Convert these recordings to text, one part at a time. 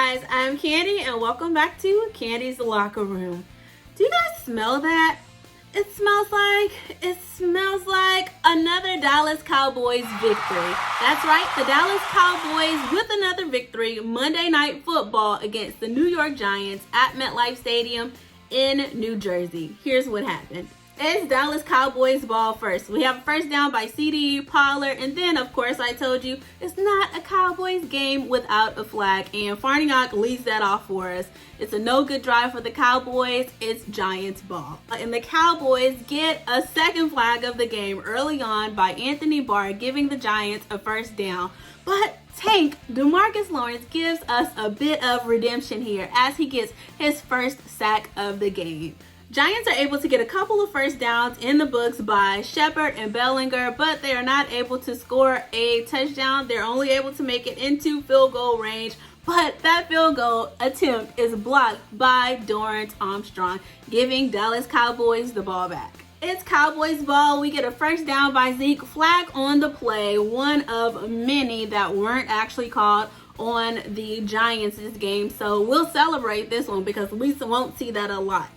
guys, I'm Candy and welcome back to Candy's Locker Room. Do you guys smell that? It smells like another Dallas Cowboys victory. That's right, the Dallas Cowboys with another victory Monday Night Football against the New York Giants at MetLife Stadium in New Jersey. Here's what happened. It's Dallas Cowboys ball first. We have a first down by CD, Pollard, and then, of course, I told you, it's not a Cowboys game without a flag, and Farniok leads that off for us. It's a no-good drive for the Cowboys. It's Giants ball. And the Cowboys get a second flag of the game early on by Anthony Barr, giving the Giants a first down. But Demarcus Lawrence gives us a bit of redemption here as he gets his first sack of the game. Giants are able to get a couple of first downs in the books by Shepard and Bellinger, but they are not able to score a touchdown. They're only able to make it into field goal range, but that field goal attempt is blocked by Dorrance Armstrong, giving Dallas Cowboys the ball back. It's Cowboys ball. We get a first down by Zeke, flag on the play, one of many that weren't actually called on the Giants this game, so we'll celebrate this one because we won't see that a lot.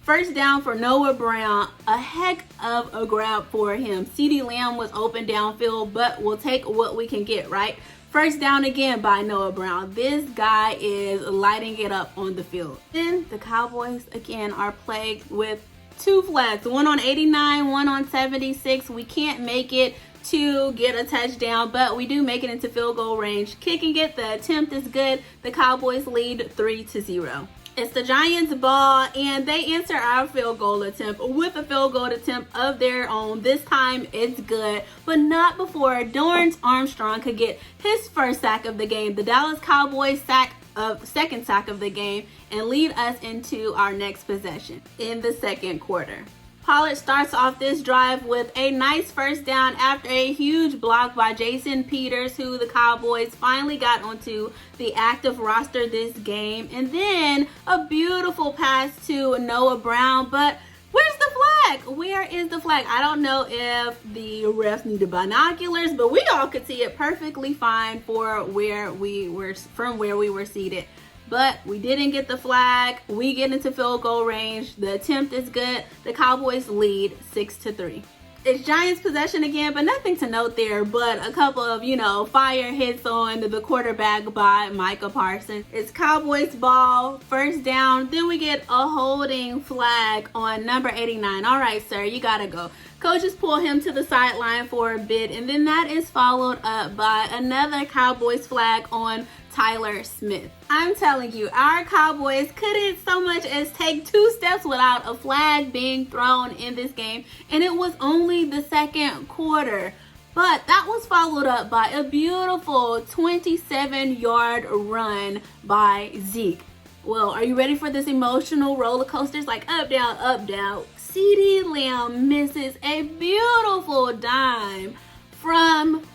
First down for Noah Brown, a heck of a grab for him. CeeDee Lamb was open downfield, but we'll take what we can get, right? First down again by Noah Brown. This guy is lighting it up on the field. Then the Cowboys again are plagued with two flags, one on 89, one on 76. We can't make it to get a touchdown, but we do make it into field goal range. Kicking it, the attempt is good. The Cowboys lead 3-0. It's the Giants ball, and they answer our field goal attempt with a field goal attempt of their own. This time it's good, but not before Dorrance Armstrong could get his first sack of the game. The Dallas Cowboys second sack of the game, and lead us into our next possession in the second quarter. Pollard starts off this drive with a nice first down after a huge block by Jason Peters, who the Cowboys finally got onto the active roster this game. And then a beautiful pass to Noah Brown, but where's the flag? Where is the flag? I don't know if the refs needed binoculars, but we all could see it perfectly fine from where we were seated. But we didn't get the flag. We get into field goal range. The attempt is good. The Cowboys lead 6-3. It's Giants possession again, but nothing to note there, but a couple of, fire hits on the quarterback by Micah Parsons. It's Cowboys ball, first down. Then we get a holding flag on number 89. All right, sir, you gotta go. Coaches pull him to the sideline for a bit, and then that is followed up by another Cowboys flag on Tyler Smith. I'm telling you, our Cowboys couldn't so much as take 2 steps without a flag being thrown in this game, and it was only the second quarter. But that was followed up by a beautiful 27-yard run by Zeke. Well, are you ready for this emotional roller coaster? It's like up, down, up, down. CeeDee Lamb misses a beautiful dime from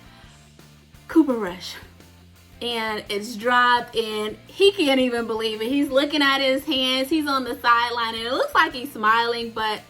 Cooper Rush. And it's dropped, and he can't even believe it. He's looking at his hands. He's on the sideline, and it looks like he's smiling. But,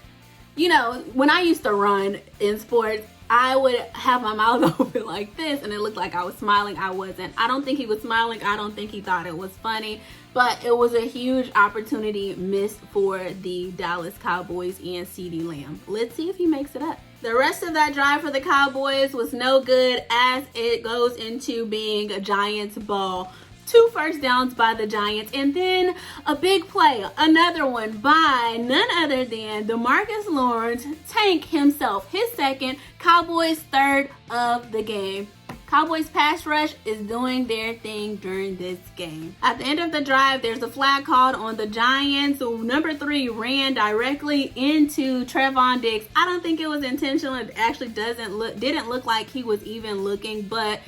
when I used to run in sports, I would have my mouth open like this, and it looked like I was smiling. I wasn't. I don't think he was smiling. I don't think he thought it was funny. But it was a huge opportunity missed for the Dallas Cowboys and CeeDee Lamb. Let's see if he makes it up. The rest of that drive for the Cowboys was no good as it goes into being a Giants ball. 2 first downs by the Giants, and then a big play, another one by none other than Demarcus Lawrence, Tank himself, his second, Cowboys third of the game. Cowboys pass rush is doing their thing during this game. At the end of the drive, there's a flag called on the Giants. So number 3 ran directly into Trevon Diggs. I don't think it was intentional. It actually didn't look like he was even looking, but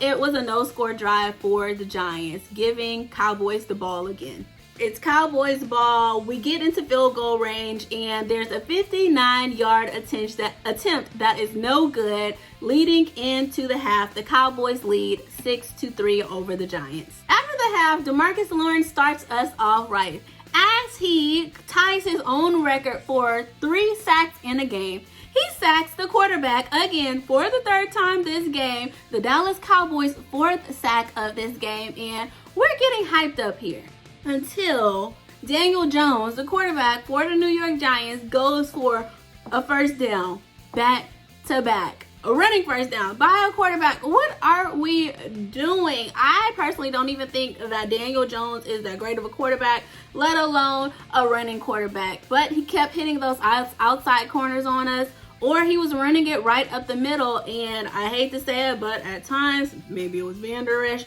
it was a no-score drive for the Giants, giving Cowboys the ball again. It's Cowboys ball. We get into field goal range, and there's a 59-yard attempt that is no good. Leading into the half, the Cowboys lead 6-3 over the Giants. After the half, Demarcus Lawrence starts us off right as he ties his own record for 3 sacks in a game. He sacks the quarterback again for the 3rd time this game, the Dallas Cowboys' 4th sack of this game, and we're getting hyped up here until Daniel Jones, the quarterback for the New York Giants, goes for a first down back to back. A running first down by a quarterback. What are we doing? I personally don't even think that Daniel Jones is that great of a quarterback, let alone a running quarterback. But he kept hitting those outside corners on us, or he was running it right up the middle. And I hate to say it, but at times, maybe it was Van Der Esch,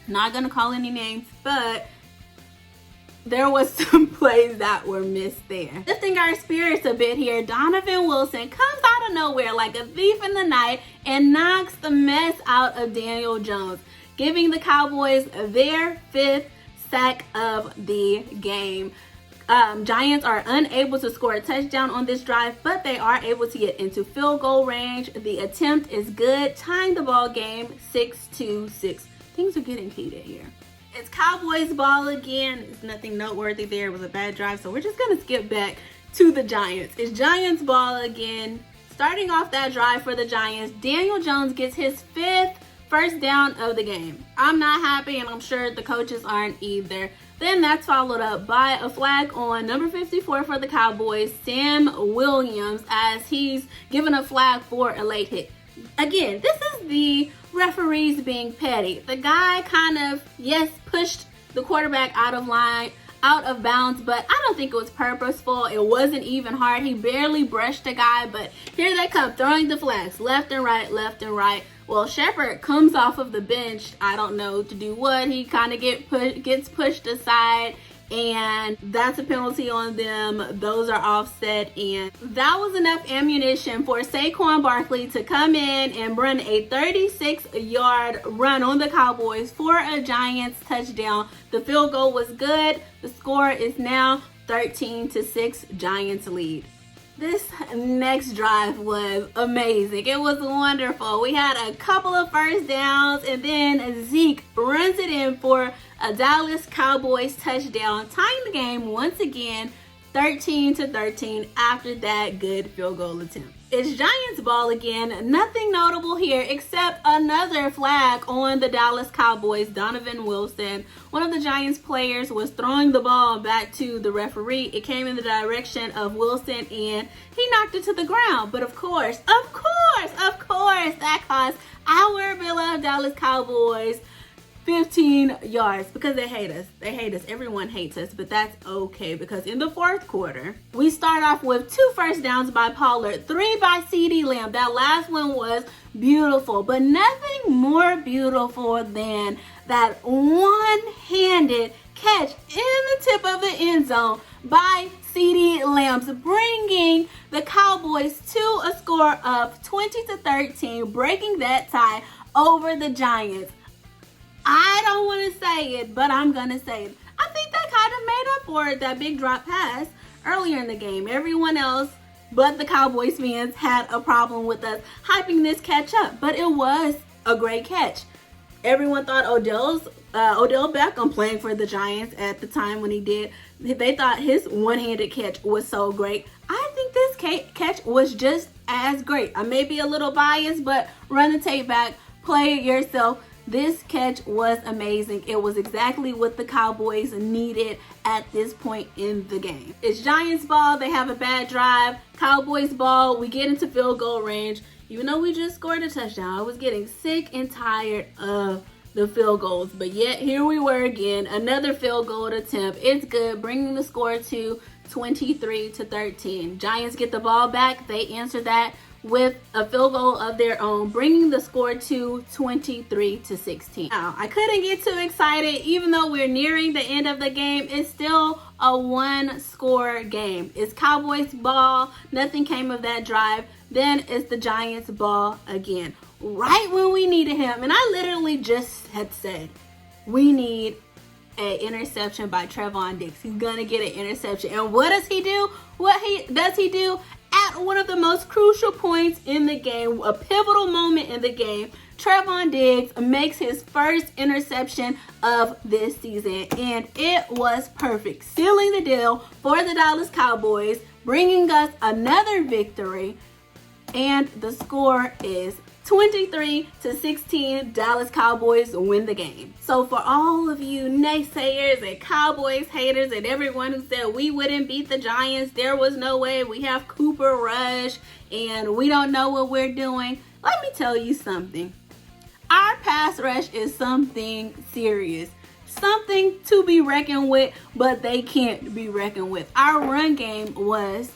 not going to call any names, but there was some plays that were missed there. Lifting our spirits a bit here, Donovan Wilson comes out of nowhere like a thief in the night and knocks the mess out of Daniel Jones, giving the Cowboys their 5th sack of the game. Giants are unable to score a touchdown on this drive, but they are able to get into field goal range. The attempt is good, tying the ball game 6-6. Things are getting heated here. It's Cowboys ball again. It's nothing noteworthy there. It was a bad drive, so we're just going to skip back to the Giants. It's Giants ball again. Starting off that drive for the Giants, Daniel Jones gets his 5th first down of the game. I'm not happy, and I'm sure the coaches aren't either. Then that's followed up by a flag on number 54 for the Cowboys, Sam Williams, as he's given a flag for a late hit. Again, this is the referees being petty. The guy kind of, yes, pushed the quarterback out of bounds, but I don't think it was purposeful. It wasn't even hard. He barely brushed the guy, but here they come throwing the flags left and right, left and right. Well, Shepard comes off of the bench, I don't know to do what. He kind of gets pushed aside, and that's a penalty on them. Those are offset, and that was enough ammunition for Saquon Barkley to come in and run a 36-yard run on the Cowboys for a Giants touchdown. The field goal was good. The score is now 13-6, Giants lead. This next drive was amazing. It was wonderful. We had a couple of first downs, and then Zeke runs it in for a Dallas Cowboys touchdown, tying the game once again 13-13 after that good field goal attempt. It's Giants ball again. Nothing notable here except another flag on the Dallas Cowboys. Donovan Wilson, one of the Giants players, was throwing the ball back to the referee. It came in the direction of Wilson, and he knocked it to the ground. But of course, that cost our beloved Dallas Cowboys 15 yards because they hate us. Everyone hates us, but that's okay because in the fourth quarter, we start off with 2 first downs by Pollard, 3 by CeeDee Lamb. That last one was beautiful, but nothing more beautiful than that one-handed catch in the tip of the end zone by CeeDee Lamb, bringing the Cowboys to a score of 20-13, breaking that tie over the Giants. I don't want to say it, but I'm going to say it. I think that kind of made up for it, that big drop pass earlier in the game. Everyone else but the Cowboys fans had a problem with us hyping this catch up, but it was a great catch. Everyone thought Odell Beckham, playing for the Giants at the time when he did, they thought his one-handed catch was so great. I think this catch was just as great. I may be a little biased, but run the tape back, play it yourself. This catch was amazing. It was exactly what the Cowboys needed at this point in the game. It's Giants ball. They have a bad drive. Cowboys ball. We get into field goal range. Even though we just scored a touchdown, I was getting sick and tired of the field goals. But yet, here we were again. Another field goal attempt. It's good, bringing the score to 23-13. Giants get the ball back. They answer that with a field goal of their own, bringing the score to 23-16. Now, I couldn't get too excited. Even though we're nearing the end of the game, it's still a one-score game. It's Cowboys ball. Nothing came of that drive. Then it's the Giants ball again. Right when we needed him, and I literally just had said, we need an interception by Trevon Diggs. He's gonna get an interception. And what does he do? Does he do? At one of the most crucial points in the game, a pivotal moment in the game, Trevon Diggs makes his first interception of this season, and it was perfect, sealing the deal for the Dallas Cowboys, bringing us another victory, and the score is 23-16, Dallas Cowboys win the game. So for all of you naysayers and Cowboys haters and everyone who said we wouldn't beat the Giants, there was no way, we have Cooper Rush and we don't know what we're doing, let me tell you something. Our pass rush is something serious. Something to be reckoned with, but they can't be reckoned with. Our run game was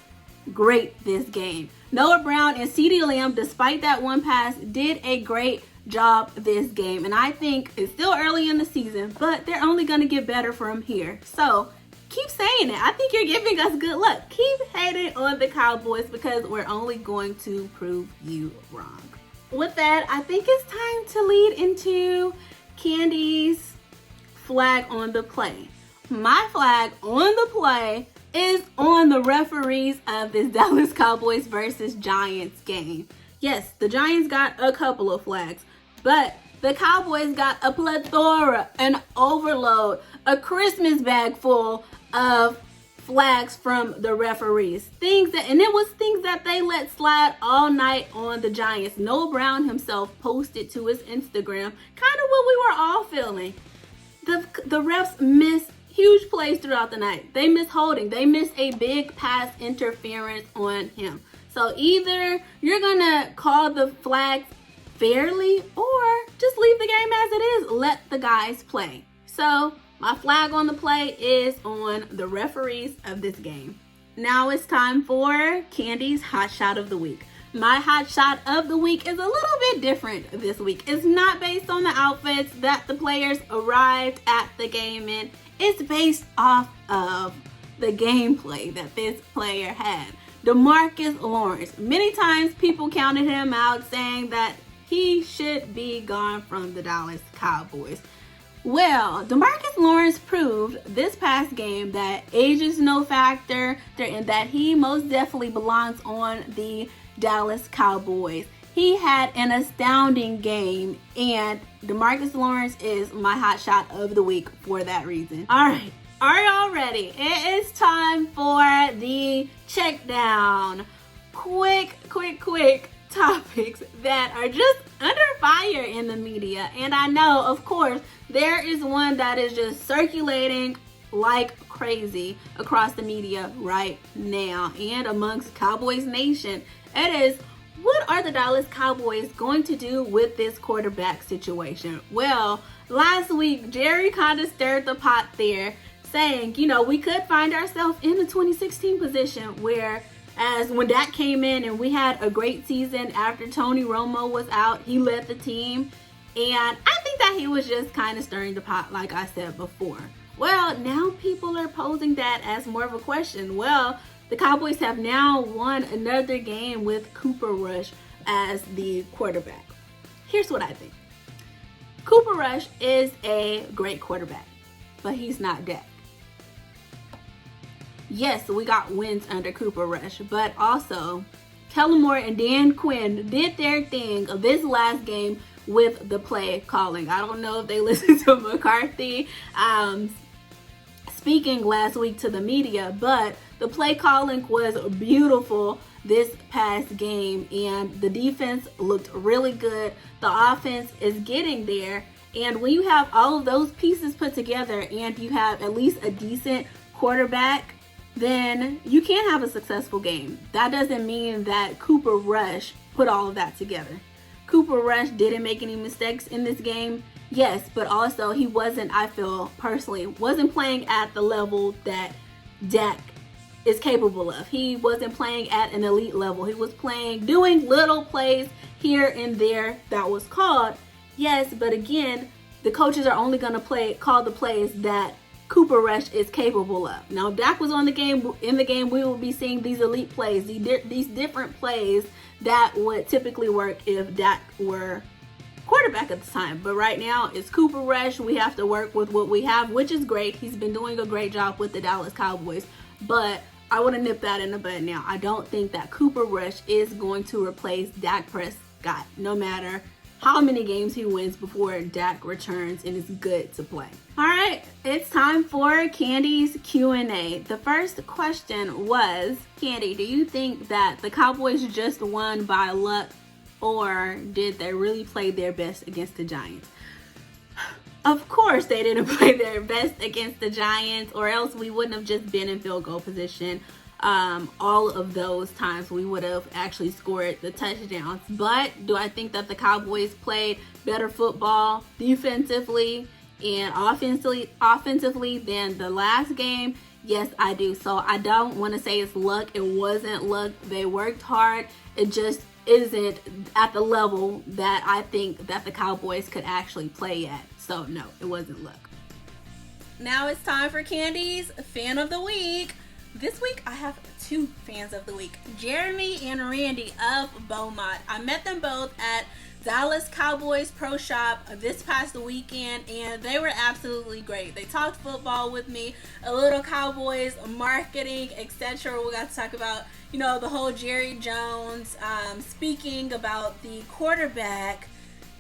great this game. Noah Brown and CeeDee Lamb, despite that one pass, did a great job this game. And I think it's still early in the season, but they're only going to get better from here. So keep saying it. I think you're giving us good luck. Keep hating on the Cowboys because we're only going to prove you wrong. With that, I think it's time to lead into Candy's flag on the play. My flag on the play is on the referees of this Dallas Cowboys versus Giants game. Yes, the Giants got a couple of flags, but the Cowboys got a plethora, an overload, a Christmas bag full of flags from the referees. And it was things that they let slide all night on the Giants. Noah Brown himself posted to his Instagram kind of what we were all feeling. The refs missed huge plays throughout the night. They missed holding. They missed a big pass interference on him. So either you're gonna call the flags fairly or just leave the game as it is. Let the guys play. So my flag on the play is on the referees of this game. Now it's time for Candy's hot shot of the week. My hot shot of the week is a little bit different this week. It's not based on the outfits that the players arrived at the game in. It's based off of the gameplay that this player had. Demarcus Lawrence. Many times people counted him out saying that he should be gone from the Dallas Cowboys. Well, Demarcus Lawrence proved this past game that age is no factor and that he most definitely belongs on the Dallas Cowboys. He had an astounding game, and Demarcus Lawrence is my hot shot of the week for that reason. All right, are y'all ready? It is time for the check down. Quick topics that are just under fire in the media. And I know, of course, there is one that is just circulating like crazy across the media right now and amongst Cowboys Nation. It is, what are the Dallas Cowboys going to do with this quarterback situation? Well, last week, Jerry kind of stirred the pot there, saying, we could find ourselves in the 2016 position where when Dak came in and we had a great season after Tony Romo was out, he led the team. And I think that he was just kind of stirring the pot, like I said before. Well, now people are posing that as more of a question. Well, the Cowboys have now won another game with Cooper Rush as the quarterback. Here's what I think. Cooper Rush is a great quarterback, but he's not Dak. Yes, we got wins under Cooper Rush, but also Kellen Moore and Dan Quinn did their thing this last game with the play calling. I don't know if they listened to McCarthy speaking last week to the media, but the play calling was beautiful this past game, and the defense looked really good. The offense is getting there, and when you have all of those pieces put together and you have at least a decent quarterback, then you can have a successful game. That doesn't mean that Cooper Rush put all of that together. Cooper Rush didn't make any mistakes in this game, yes, but also he I feel personally, wasn't playing at the level that Dak is capable of. He wasn't playing at an elite level. He was doing little plays here and there that was called, yes, but again, the coaches are only going to call the plays that Cooper Rush is capable of. Now, if Dak was in the game, we will be seeing these elite plays, these different plays that would typically work if Dak were quarterback at the time. But right now, it's Cooper Rush. We have to work with what we have, which is great. He's been doing a great job with the Dallas Cowboys. But I want to nip that in the bud now. I don't think that Cooper Rush is going to replace Dak Prescott, no matter how many games he wins before Dak returns and is good to play. All right, it's time for Candy's Q&A. The first question was, Candy, do you think that the Cowboys just won by luck, or did they really play their best against the Giants? Of course they didn't play their best against the Giants, or else we wouldn't have just been in field goal position all of those times. We would have actually scored the touchdowns. But do I think that the Cowboys played better football defensively and offensively than the last game? Yes, I do. So I don't want to say it's luck. It wasn't luck. They worked hard. It just isn't at the level that I think that the Cowboys could actually play at. So no, it wasn't luck. Now it's time for Candy's Fan of the Week. This week I have two fans of the week, Jeremy and Randy of Beaumont. I met them both at Dallas Cowboys Pro Shop this past weekend, and they were absolutely great. They talked football with me, a little Cowboys marketing, etc. We got to talk about, the whole Jerry Jones, speaking about the quarterback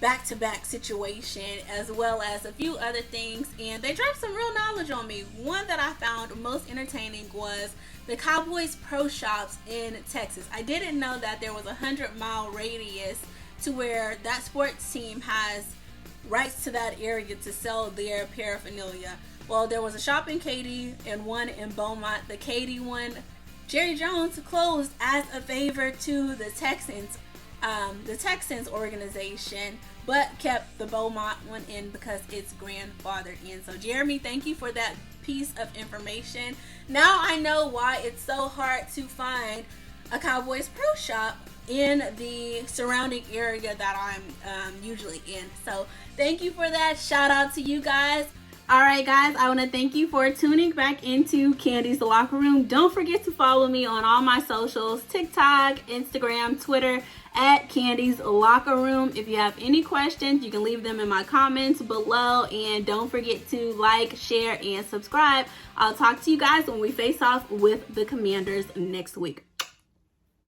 back-to-back situation, as well as a few other things, and they dropped some real knowledge on me. One that I found most entertaining was the Cowboys Pro Shops in Texas. I didn't know that there was a 100-mile radius to where that sports team has rights to that area to sell their paraphernalia. Well, there was a shop in Katy and one in Beaumont. The Katy one, Jerry Jones closed as a favor to the Texans organization, but kept the Beaumont one in because it's grandfathered in. So Jeremy, thank you for that piece of information. Now I know why it's so hard to find a Cowboys Pro Shop in the surrounding area that I'm usually in. So thank you for that. Shout out to you guys. Alright guys, I want to thank you for tuning back into Candy's Locker Room. Don't forget to follow me on all my socials, TikTok, Instagram, Twitter, at Candy's Locker Room. If you have any questions, you can leave them in my comments below. And don't forget to like, share, and subscribe. I'll talk to you guys when we face off with the Commanders next week.